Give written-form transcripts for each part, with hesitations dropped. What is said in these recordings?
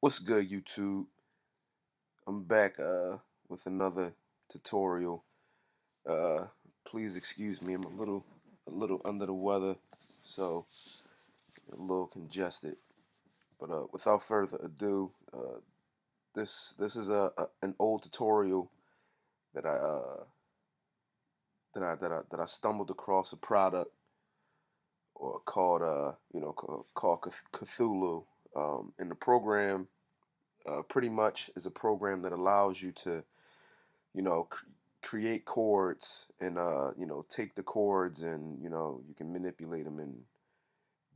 What's good, YouTube? I'm back with another tutorial. Uh Please excuse me, I'm a little under the weather, so a little congested. But without further ado, this is an old tutorial that I stumbled across a product or called called Cthulhu. In the program, pretty much is a program that allows you to you know cr- create chords and take the chords and you can manipulate them and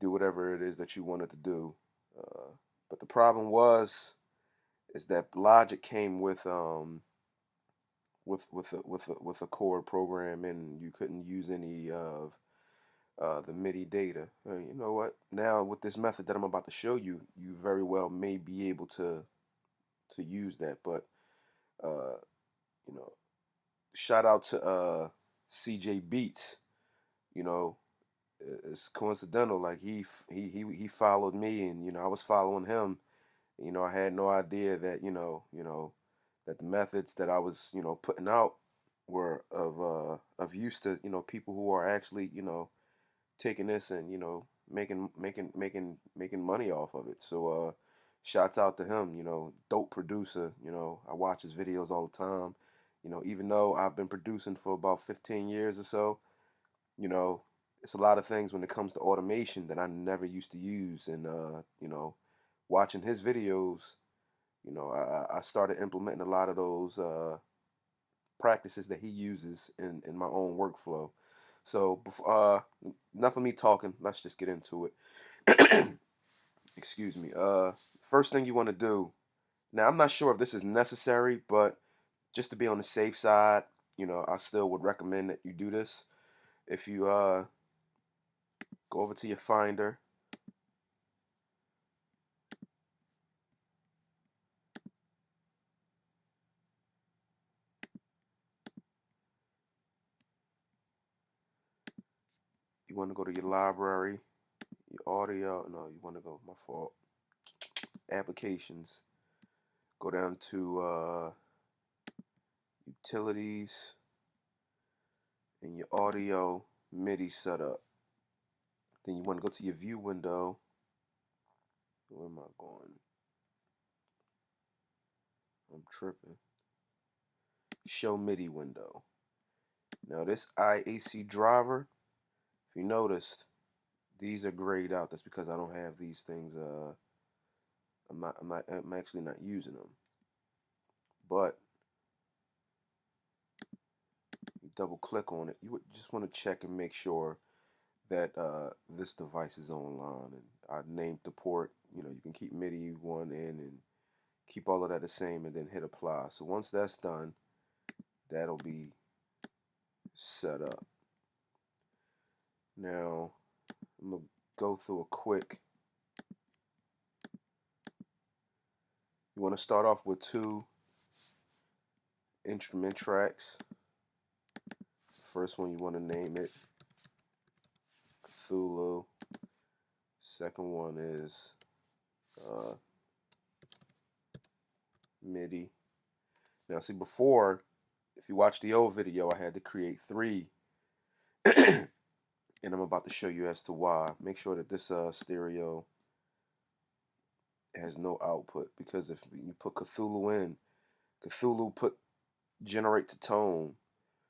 do whatever it is that you wanted to do. uh, but the problem is that Logic came with a chord program, and you couldn't use any of the MIDI data. You know what, now with this method that I'm about to show you, you very well may be able to use that. But uh, you know shout out to CJ Beats. You know, it's coincidental. Like he followed me, and I was following him. I had no idea that that the methods that I was putting out were of use to people who are actually taking this and making money off of it. So shouts out to him. Dope producer. I watch his videos all the time. Even though I've been producing for about 15 years or so, you know, it's a lot of things when it comes to automation that I never used to use. And watching his videos, I started implementing a lot of those practices that he uses in my own workflow. So enough of me talking. Let's just get into it. Excuse me. First thing you want to do. Now, I'm not sure if this is necessary, but just to be on the safe side, I still would recommend that you do this. If you go over to your Finder, you want to go to your library, your audio. No, you want to go. My fault. Applications. Go down to utilities and your audio MIDI setup. Then you want to go to your view window. Where am I going? I'm tripping. Show MIDI window. Now this IAC driver, if you noticed, these are grayed out. That's because I don't have these things. I'm actually not using them. But you double click on it. You would just want to check and make sure that this device is online. And I named the port. You can keep MIDI one in and keep all of that the same, and then hit apply. So once that's done, that'll be set up. Now I'm gonna go through a quick. You want to start off with two instrument tracks. First one, you want to name it Cthulhu. Second one is uh, MIDI. Now see, before, if you watch the old video, I had to create three. And I'm about to show you as to why. Make sure that this stereo has no output, because if you put Cthulhu in, Cthulhu generates a tone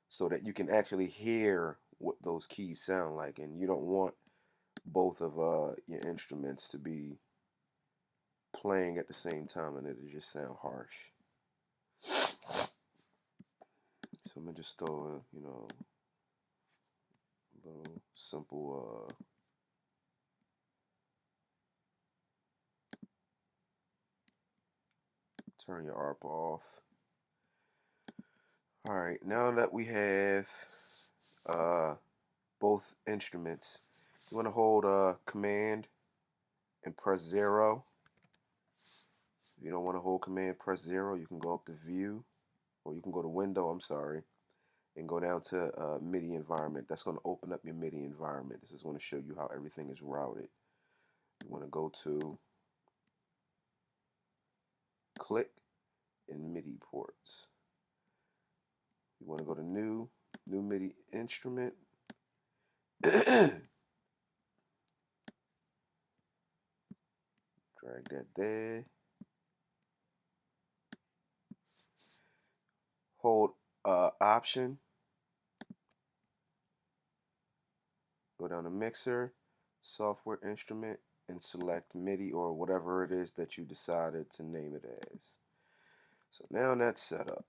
so that you can actually hear what those keys sound like, and you don't want both of your instruments to be playing at the same time and it'll just sound harsh. So I'm gonna just throw a little simple turn your ARP off. Alright, now that we have uh, both instruments, you want to hold command and press 0. If you don't want to hold command, press 0. You can go up to view, or you can go to window, I'm sorry, and go down to MIDI environment. That's going to open up your MIDI environment. This is going to show you how everything is routed. You want to go to click and MIDI ports. You want to go to new MIDI instrument. Drag that there. Hold Option. Go down to Mixer, Software Instrument, and select MIDI or whatever it is that you decided to name it as. So now that's set up.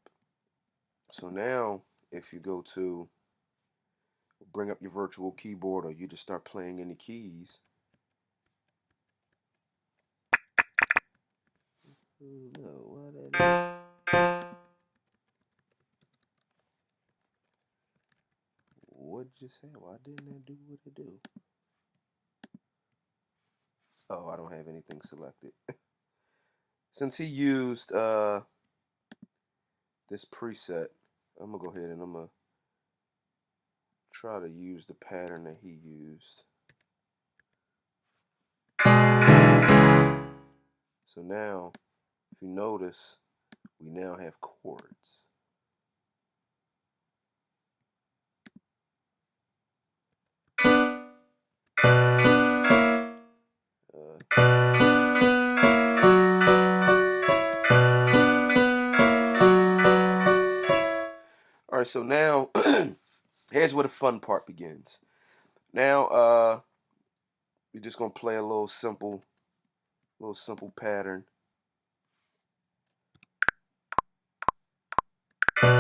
So now if you go to bring up your virtual keyboard or you just start playing any keys. What just happened? Why didn't that do what it do? Oh, I don't have anything selected. Since he used this preset, I'm gonna go ahead and I'm gonna try to use the pattern that he used. So now, if you notice, we now have chords. All right, so now here's where the fun part begins. Now we're just gonna play a little simple pattern. Let's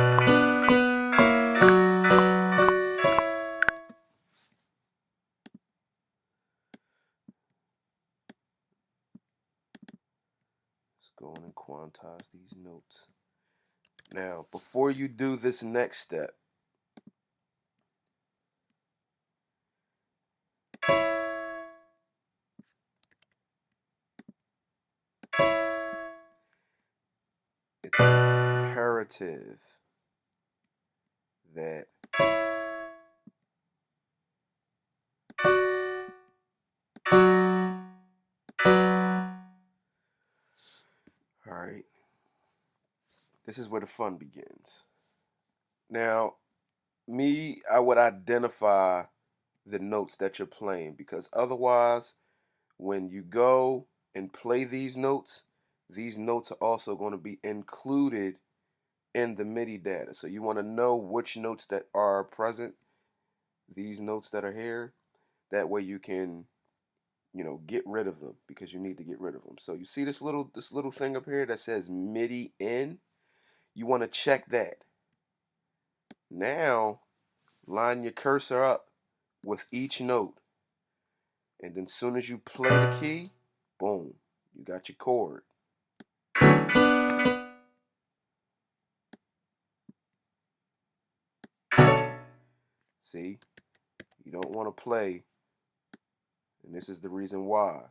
go on and quantize these notes. Now, before you do this next step, it's imperative that all right, this is where the fun begins. Now, I would identify the notes that you're playing, because otherwise, when you go and play these notes are also going to be included in the MIDI data. So you want to know which notes that are present, these notes that are here. That way you can, get rid of them, because you need to get rid of them. So you see this little thing up here that says MIDI in. You want to check that. Now line your cursor up with each note, and then as soon as you play the key, boom, you got your chord. See, you don't want to play, and this is the reason why.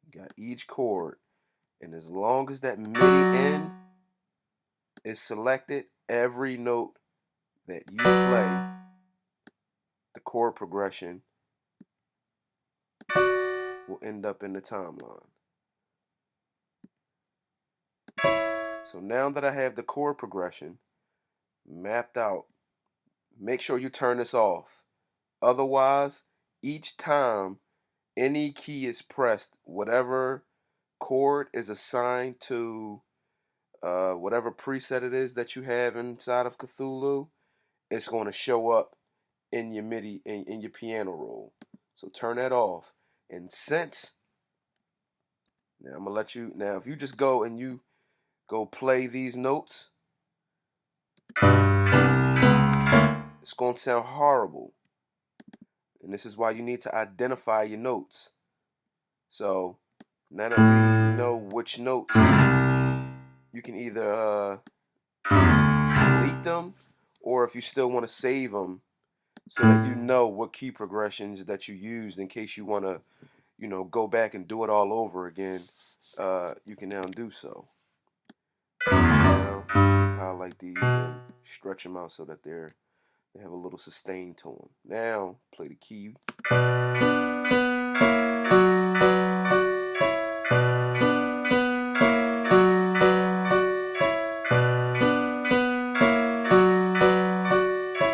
You got each chord, and as long as that MIDI in is selected, every note that you play, the chord progression will end up in the timeline. So now that I have the chord progression mapped out, make sure you turn this off. Otherwise, each time any key is pressed, whatever chord is assigned to whatever preset it is that you have inside of Cthulhu, it's going to show up in your MIDI, in your piano roll. So turn that off. And since, now I'm going to let you, now if you just go and you go play these notes, it's going to sound horrible. And this is why you need to identify your notes. So now that we know which notes, you can either delete them, or if you still want to save them, so that you know what key progressions that you used in case you want to, go back and do it all over again, you can now do so. Now, highlight like these and stretch them out so that they have a little sustain to them. Now play the key.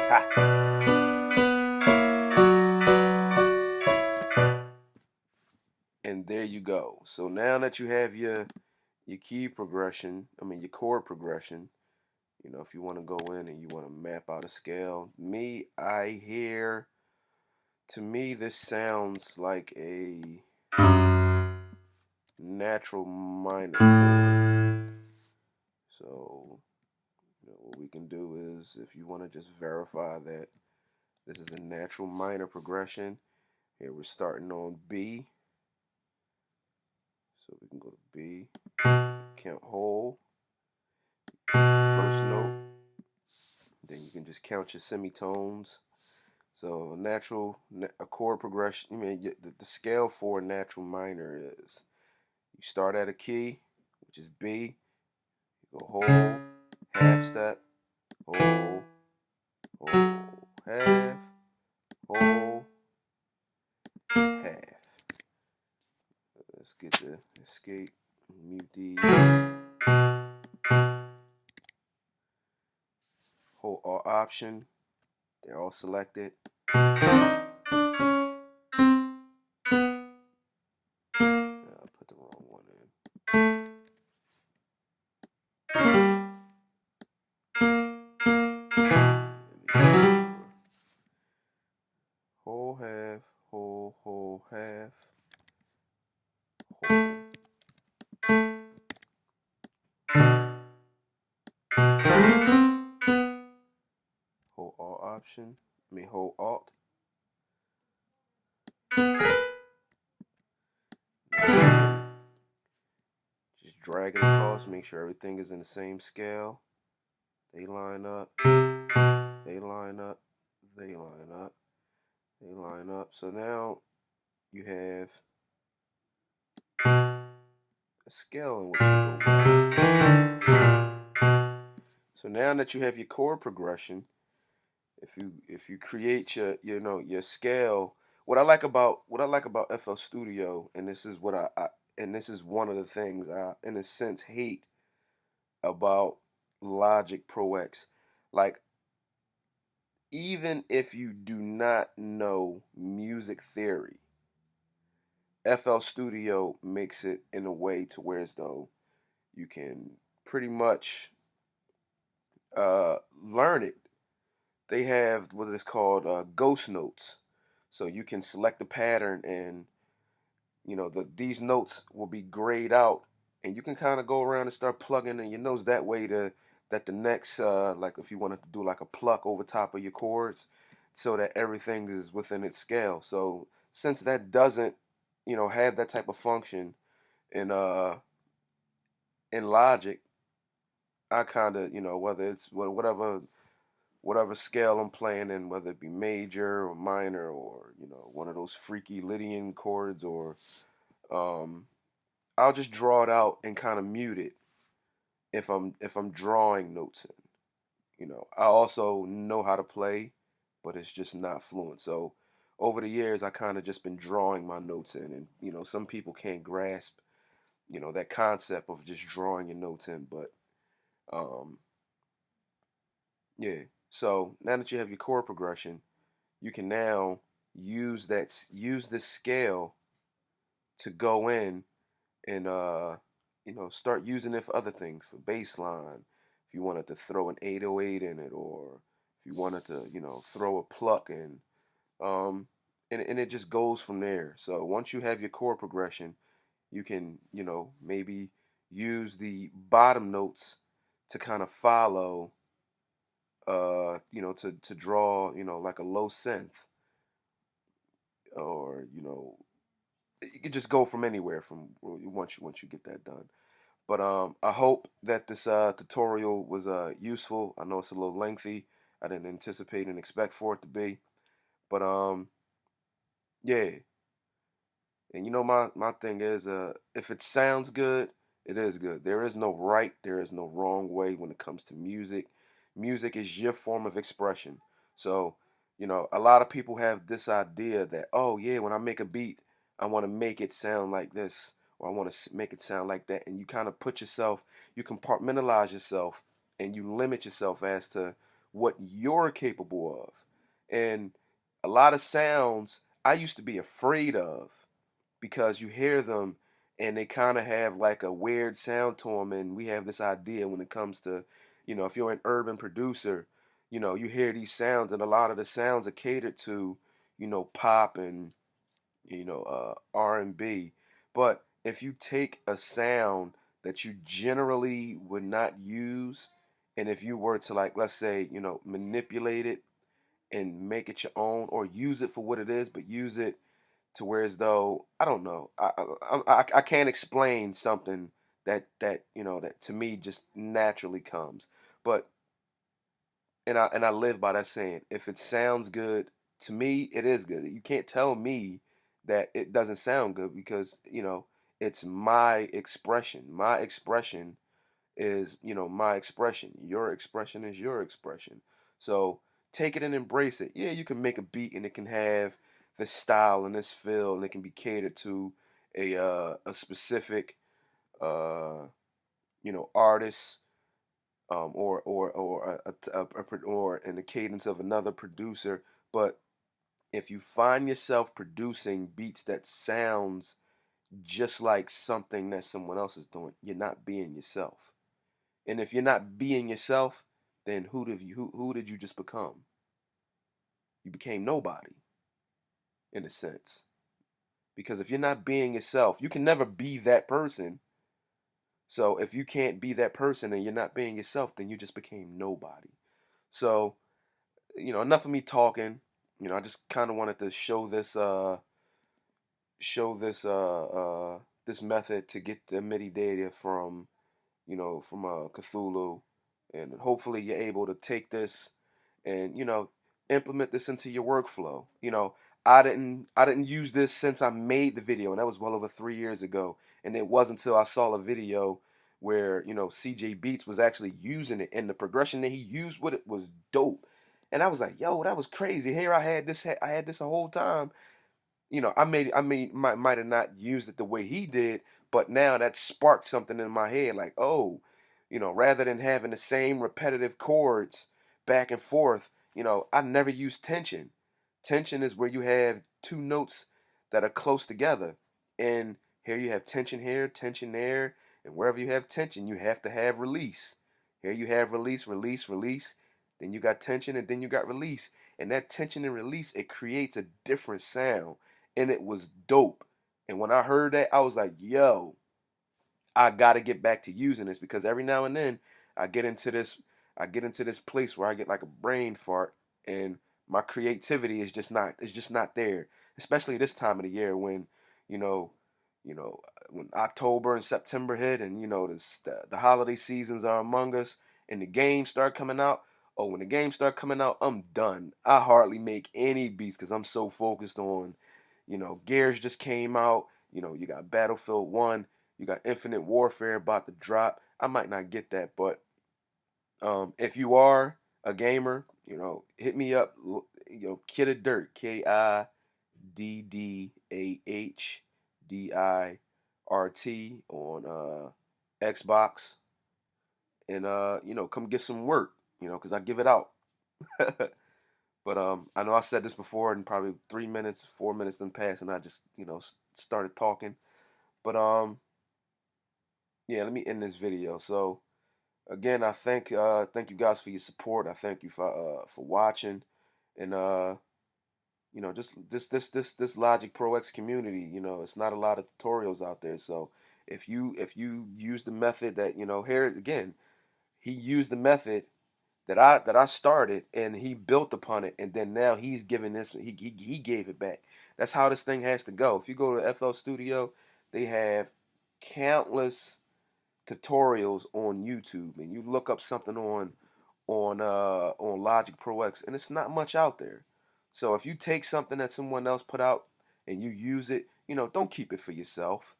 Ha! And there you go. So now that you have your key progression, I mean your chord progression, you know, if you want to go in and you want to map out a scale, to me this sounds like a natural minor chord. So, you know, what we can do is, if you want to just verify that this is a natural minor progression, here we're starting on B. So we can go to B, count whole, first note, then you can just count your semitones. So a chord progression, I mean, the scale for a natural minor is, you start at a key, which is B, you go whole, half step, whole, whole, half, whole, half. Let's get the escape, mute these. Hold all option, they're all selected. I put the wrong one in. Whole, half, whole, whole, half, whole. Hold all option, hold alt. Just drag it across, make sure everything is in the same scale. They line up, they line up, they line up, they line up. So now you have a scale in which to go. So now that you have your chord progression, if you create your scale, what I like about FL Studio, and this is what and this is one of the things I in a sense hate about Logic Pro X. Like, even if you do not know music theory, FL Studio makes it in a way to where as though you can pretty much learn it. They have what is called ghost notes, so you can select a pattern, and you know these notes will be grayed out, and you can kind of go around and start plugging in your notes that way that the next like if you wanted to do like a pluck over top of your chords, so that everything is within its scale. So since that doesn't have that type of function in Logic, I kind of whether it's whatever scale I'm playing in, whether it be major or minor, or one of those freaky Lydian chords, or I'll just draw it out and kind of mute it if I'm drawing notes in. I also know how to play, but it's just not fluent. So over the years, I kind of just been drawing my notes in, and some people can't grasp that concept of just drawing your notes in, but um, yeah. So now that you have your chord progression, you can now use this scale to go in and start using it for other things, for bass line. If you wanted to throw an 808 in it, or if you wanted to throw a pluck in, and it just goes from there. So once you have your chord progression, you can maybe use the bottom notes to kind of follow, to draw like a low synth, or you can just go from anywhere from once you get that done. But I hope that this tutorial was useful. I know it's a little lengthy. I didn't anticipate and expect for it to be, but yeah. And my thing is, if it sounds good, It is good. There is no right, there is no wrong way when it comes to music. Music is your form of expression. So, a lot of people have this idea that, oh yeah, when I make a beat, I want to make it sound like this, or I want to make it sound like that. And you kind of put yourself, you compartmentalize yourself, and you limit yourself as to what you're capable of. And a lot of sounds I used to be afraid of because you hear them and they kind of have like a weird sound to them. And we have this idea when it comes to, if you're an urban producer, you hear these sounds, and a lot of the sounds are catered to, pop and, R&B. But if you take a sound that you generally would not use, and if you were to, like, let's say, manipulate it and make it your own, or use it for what it is, but use it to where as though, I don't know, I can't explain something that to me just naturally comes. But and I live by that saying: if it sounds good to me, it is good. You can't tell me that it doesn't sound good, because it's my expression. My expression is, my expression. Your expression is your expression. So take it and embrace it. Yeah, you can make a beat and it can have this style and this feel, and it can be catered to a specific artist, or in the cadence of another producer. But if you find yourself producing beats that sounds just like something that someone else is doing, you're not being yourself. And if you're not being yourself, then who did you just become? You became nobody, in a sense. Because if you're not being yourself, you can never be that person. So if you can't be that person and you're not being yourself, then you just became nobody. So, enough of me talking. I just kind of wanted to show this method to get the MIDI data from Cthulhu, and hopefully you're able to take this and implement this into your workflow. I didn't use this since I made the video, and that was well over 3 years ago. And it wasn't until I saw a video where CJ Beats was actually using it, and the progression that he used with it was dope. And I was like, yo, that was crazy. Here I had this a whole time. I might have not used it the way he did, but now that sparked something in my head, like, oh, rather than having the same repetitive chords back and forth, I never use tension. Tension is where you have two notes that are close together, and here you have tension here, tension there, and wherever you have tension, you have to have release. Here you have release, release, release. Then you got tension, and then you got release, and that tension and release, it creates a different sound, and it was dope. And when I heard that, I was like, yo, I gotta get back to using this, because every now and then I get into this I get into this place where I get like a brain fart, and my creativity is just not there. Especially this time of the year when, you know, when October and September hit, and the holiday seasons are among us, and the games start coming out. Oh, when the games start coming out, I'm done. I hardly make any beats because I'm so focused on, Gears just came out. You got Battlefield 1, you got Infinite Warfare about to drop. I might not get that, but if you are a gamer, hit me up. Kid of Dirt, KIDDAHDIRT on Xbox, and come get some work. Because I give it out. But I know I said this before, and probably 3 minutes, 4 minutes then passed, and I just started talking. But yeah, let me end this video. So again, I thank you guys for your support. I thank you for watching, and just this Logic Pro X community. It's not a lot of tutorials out there. So if you use the method that here again, he used the method that I started, and he built upon it, and then now he's giving this. He gave it back. That's how this thing has to go. If you go to FL Studio, they have countless tutorials on YouTube, and you look up something on Logic Pro X, and it's not much out there. So if you take something that someone else put out and you use it, don't keep it for yourself.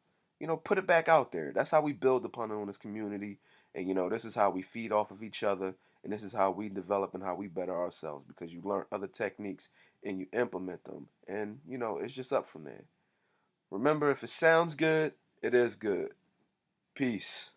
put it back out there. That's how we build upon it on this community. And, this is how we feed off of each other. And this is how we develop and how we better ourselves, because you learn other techniques and you implement them. And, it's just up from there. Remember, if it sounds good, it is good. Peace.